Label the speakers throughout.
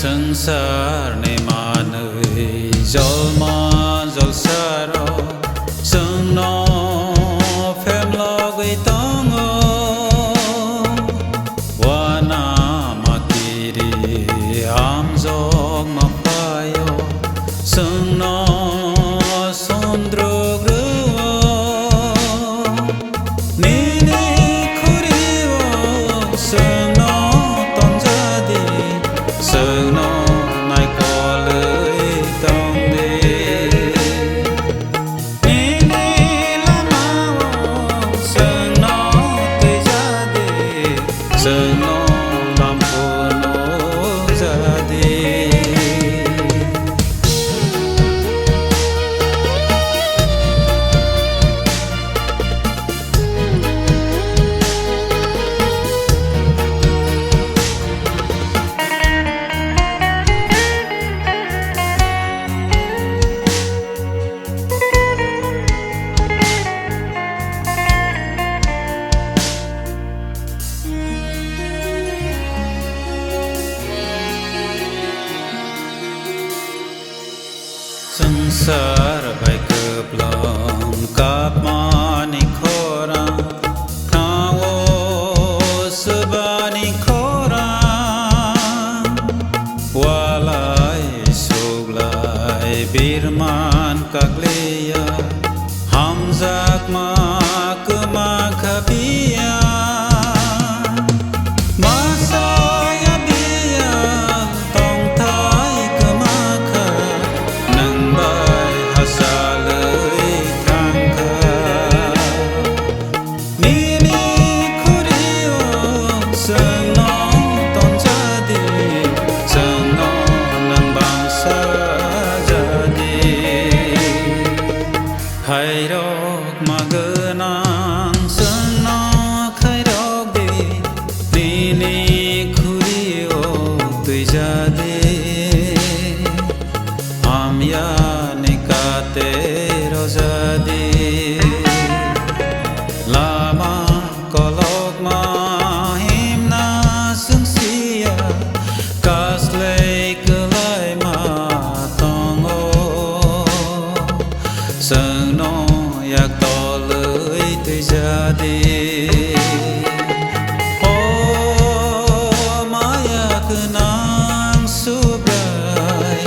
Speaker 1: संसार ने मानवे जलमा जलसारो जोंनो फेम लगै दङ वाना माकिरि आमजग माफायो जोंनो चन्द्र ग्रहआव निनि खुरिआव जोंनो तनजादि जोंनो नायख'लै दं दे निनि लामायाव जोंनो थैजादि जोंनो लाम्फुनो जादि संसार बाय गोब्लां गाबमानि खौरां थाङो सोबानि खौरां वालाय सुग्लाय बिरमान काग्लैया हामजाक मा खोमा खाबिया Khairok magenang जोंनो khairok de nini khuriyo tuijade amya nikate rozade lama kolok ma himna sungsia kaslei kelai ma tongo जोंनो yak tolei thejade o maya kenang subrai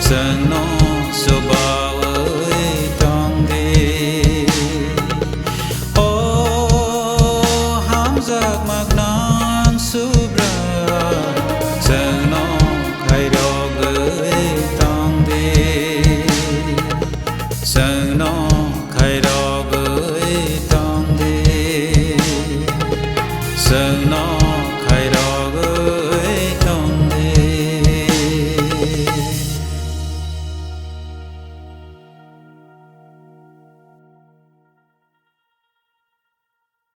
Speaker 1: जोंनो subawei tongde o hamzak magnang subrai जोंनो khairogei tongde जोंनो khairog